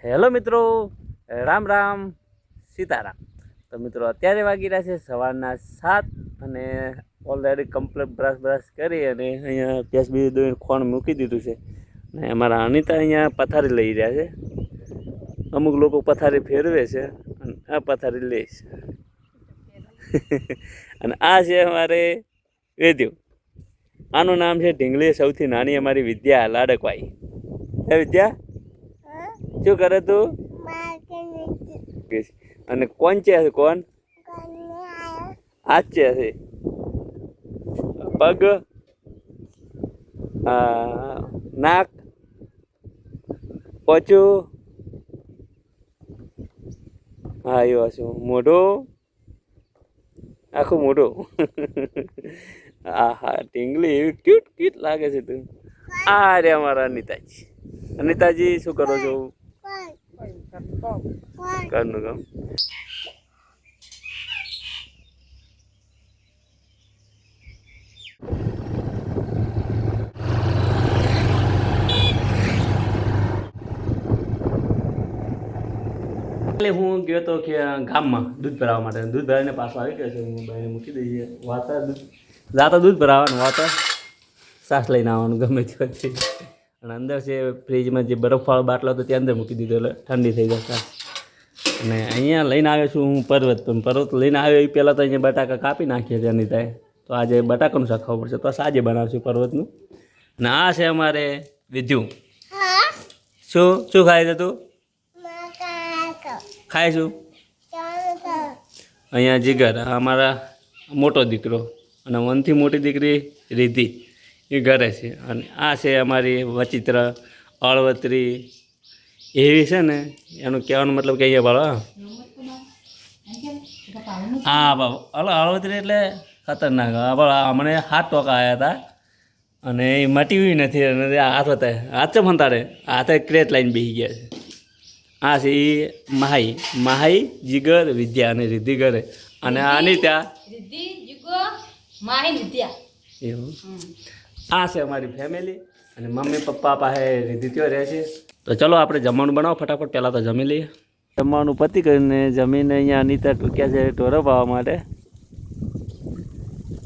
Hello મિત્રો, રામ રામ, સીતારામ. તો મિત્રો અત્યારે વાગી રહ્યા છે સવારના 7 અને ઓલરેડી કમ્પ્લીટ બ્રશ કરી અને અહીંયા ભેંસ બીજી દોઈને ખોણ મૂકી દીધું છે. અને અમારા અનિતા અહીંયા પથારી લઈ રહ્યા છે. અમુક લોકો પથારી ફેરવે છે અને આ પથારી લે છે. અને આ છે અમારે વેદ્યુ. આનું નામ છે ઢીંગલી. સૌથી નાની અમારી વિદ્યા લાડકવાઈ. હે વિદ્યા, શું કરે તું? અને કોણ છે? કોણ આજ છે? પગ, નાક, પોચું, હા એવું શું, મોઢું, આખું મોઢું. હા હા, ઢીંગલી એવી ક્યુટ ક્યુટ લાગે છે તું. આ રે અમારા અનિતાજી. અનિતાજી શું કરો છો? ઘરનું કામ. એટલે હું ગયો તો કે ગામમાં દૂધ ભરાવવા માટે. દૂધ ભરાવીને પાછો આવી ગયો છે. હું બાઈને મૂકી દઈએ. વાતા દૂધ જાતા દૂધ ભરાવવાનું, વાતા સાસ લઈને આવવાનું ગમે તે વચ્ચે. અને અંદર છે ફ્રીજમાં જે બરફવાળો બાટલો હતો ત્યાં અંદર મૂકી દીધો એટલે ઠંડી થઈ જશે. અને અહીંયા લઈને આવ્યો છું હું પર્વત. પણ પર્વત લઈને આવ્યો એ પહેલાં તો અહીંયા બટાકા કાપી નાખીએ છે અનિતાએ. તો આજે બટાકાનું શાક ખાવું પડશે. તો સાંજે બનાવશું પર્વતનું. અને આ છે અમારે વિદ્યુ. શું શું ખાય છે તું? ખાઈશું. અહીંયા જીગર, અમારા મોટો દીકરો, અને મનથી મોટી દીકરી રિદ્ધિ એ ઘરે છે. અને આ છે અમારી વચિત્ર અળવત્રી. એવી છે ને, એનું કહેવાનો મતલબ કે અહીંયા બાળો હા બાબા અળવત્રી એટલે ખતરનાક. હમણે 7 ટોકા આવ્યા હતા અને એ મટી નથી. અને હાથ હતા હાથ ફંતાડે હાથે ક્રેટ લાઈન બેસી ગયા છે. આ છે એ માહી, જીગર, વિદ્યા અને રિદ્ધિ ઘરે. અને આની ત્યાં એવું. આ છે અમારી ફેમિલી. અને મમ્મી પપ્પા પાસે રિદ્ધિ ત્યાં રહે છે. તો ચલો આપણે જમવાનું બનાવો ફટાફટ. પહેલાં તો જમી લઈએ. જમવાનું પતી કરીને જમીને અહીંયા અનિતા ટૂક્યા છે ઢોરો પાવા માટે.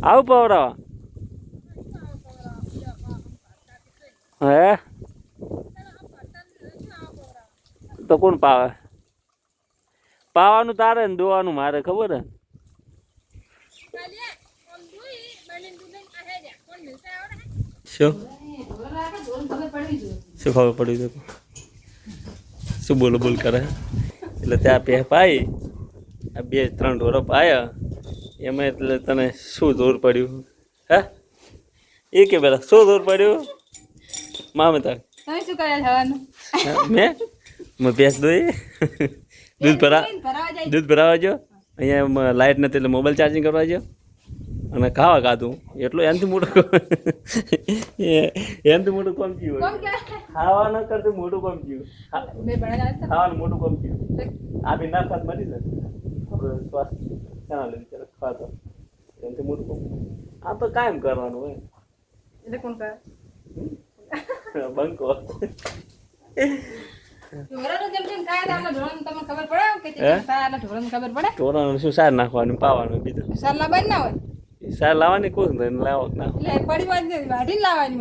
આવું પાવડાવા હે તો કોણ પાવે? પાવાનું તારે ને દોવાનું મારે, ખબર હે? શું શું ખબર પડી ગઈ? શું બોલ કરે? એટલે ત્યાં પે પાઈ આ 2-3 ઢોરો પાયા એમાં. એટલે તને શું જોર પડ્યું? હે એ કે પેલા શું જોર પડ્યું? મામે તાર શું કર્યા થવાનું? મેં ભેંસ દોઈ દૂધ ભરાવા જો. અહીંયા લાઇટ નથી એટલે મોબાઈલ ચાર્જિંગ કરવા જો. અને ખાવા ખાધું. એટલું એનાથી મોટું કોમ થયું. ખાવા ન કરતું મોટું કોમ થયું. ખાવાનું મોટું કોમ થયું. આ બી ના ખાત મરી જાય આપણે શ્વાસ ક્યાં લે ખાતો. એનાથી મોટું કોમ. આ તો કાયમ કરવાનું હોય. એટલે કોણ કરે? બંકો. ઢોરાનું શું સાર નાખવાનું, પાવાનું, બીજું સાર લાવવાની ના હોય. સાર લાવવાની કોઈ લાવો ના પડી લાવવાની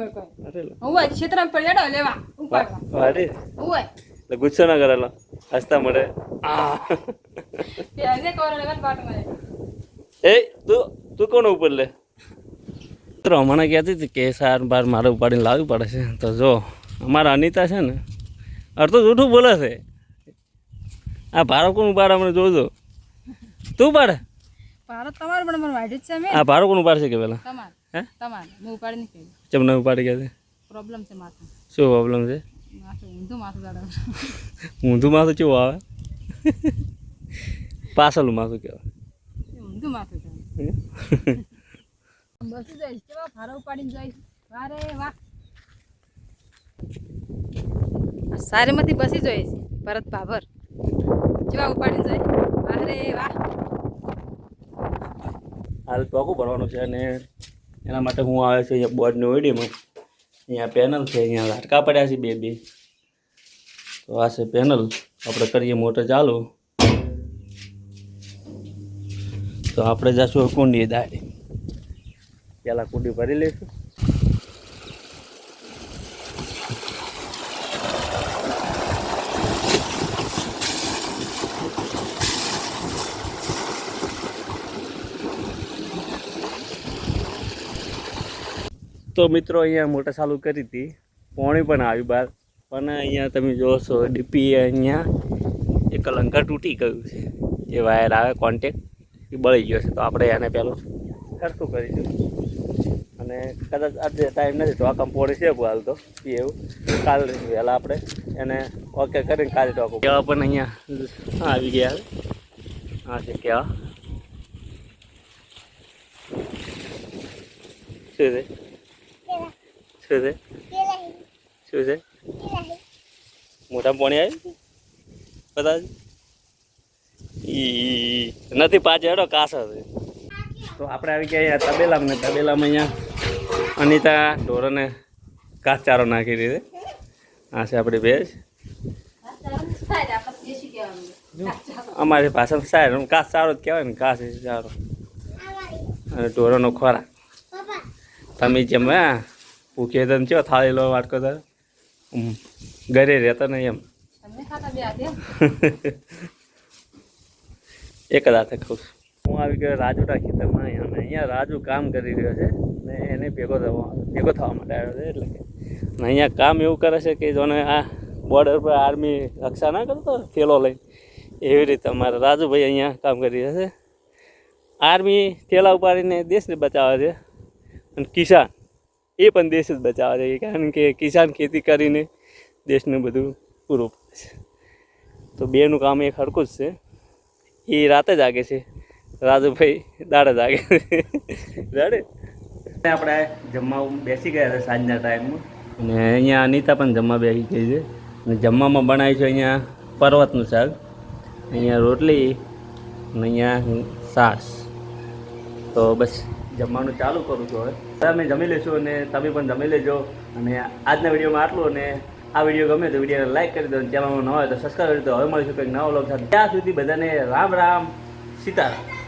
હોય. ક્ષેત્રમાં પડ્યા લેવા એટલે ગુસ્સો ના કરેલો હસતા મળે. એ તું કોણ ઉપર લે? મિત્રો હમણાં કહેતી હતી કે સાર બાર મારે ઉપાડીને લાવવી પડે છે. તો જો અમારા અનિતા છે ને અડધું જૂઠું બોલે છે. આ ભારો કોણ ઉપાડે અમને જોજો. તું ઉપાડે? આ ભારો કોણ ઉપાડશે કે પેલા? ચમ ના ઉપાડી ગયા છે? શું પ્રોબ્લેમ છે? ઊંધું માથું કેવું આવે? પાછળનું માથું કહેવાય. સારીમાંથી બસી જોઈએ છે ભરત ભાભર જેવા ઉપાડીને જાય. અરે વાહ. હાલ ટોકું ભરવાનું છે અને એના માટે હું આવે છે અહીંયા બોર્ડની ઓડીમાં. અહીંયા પેનલ છે, અહીંયા હાડકા પડ્યા છે 2-2. તો આ છે પેનલ, આપણે કરીએ મોટર ચાલુ તો આપણે જશું કુંડી દાડી. પહેલાં કુંડી ભરી લઈશું. તો મિત્રો અહીંયા મોટર ચાલુ કરી હતી, પાણી પણ આવ્યું બહાર, પણ અહીંયા તમે જોશો ડીપી અહીંયા એક લંકા તૂટી ગયું છે. જે વાયર આવે કોન્ટેક એ બળી ગયો છે. તો આપણે એને પહેલું સરખું કરીશું અને કદાચ આજે ટાઈમ નથી તો આ કંપોડી છે હાલ તો એવું કાલે વહેલા આપણે એને ઓકે કરીને કાલે ટોકો કેવા પણ અહીંયા આવી ગયા હા છે કેવા શું છે શું છે શું છે મોટા પાણી આવ્યું બધા નથી પાછળ હેડો કાસો છે. તો આપણે આવી ગયા અહીંયા તબેલામાં ને તબેલામાં અહીંયા અનિતા ઢોરોને ઘાસચારો નાખી દીધે. આ છે આપણી ભેજ. અમારી ભાષામાં સાહેબ ઘાસચારો જ કહેવાય ને, ઘાસ ચારો અને ઢોરોનો ખોરાક. તમે જેમ ભૂખે તને ચો થાળી લો વાટકો તારે ઘરે રહેતો નહીં એમ એક જ હાથે ખાઉં છું. હું આવી ગયો રાજુના ખેતરમાં અને અહીંયા રાજુ કામ કરી રહ્યો છે ને એને ભેગો થવા માટે આવ્યો છે. એટલે કે અહીંયા કામ એવું કરે છે કે જોને આ બોર્ડર પર આર્મી રક્ષા ના કરતો થેલો લઈને એવી રીતે અમારા રાજુભાઈ અહીંયા કામ કરી રહ્યા છે. આર્મી થેલા ઉપાડીને દેશને બચાવે છે અને કિસાન એ પણ દેશ જ બચાવે છે, કારણ કે કિસાન ખેતી કરીને દેશને બધું પૂરું પડે છે. તો બેનું કામ એક હરખું જ છે. એ રાતે જાગે છે, રાજુભાઈ દાડે જાગે છે. રાડે આપણે જમવા બેસી ગયા હતા સાંજના ટાઈમમાં અને અહીંયા અનિતા પણ જમવા બેસી ગઈ છે. અને જમવામાં બનાવ્યું છે અહીંયા પર્વતનું શાક, અહીંયા રોટલી અને અહીંયા છાશ. તો બસ જમવાનું ચાલુ કરું છું હવે. તમે જમી લેશો અને તમે પણ જમી લેજો. અને આજના વિડીયોમાં આટલું. અને આ વિડીયો ગમે તો વિડીયોને લાઈક કરી દો, ચેનલમાં ન હોય તો સબસ્ક્રાઈબ કરી દો. હવે મળીશું કંઈક નવા વ્લોગ સાથે. ત્યાં સુધી બધાને રામ રામ, સીતારામ.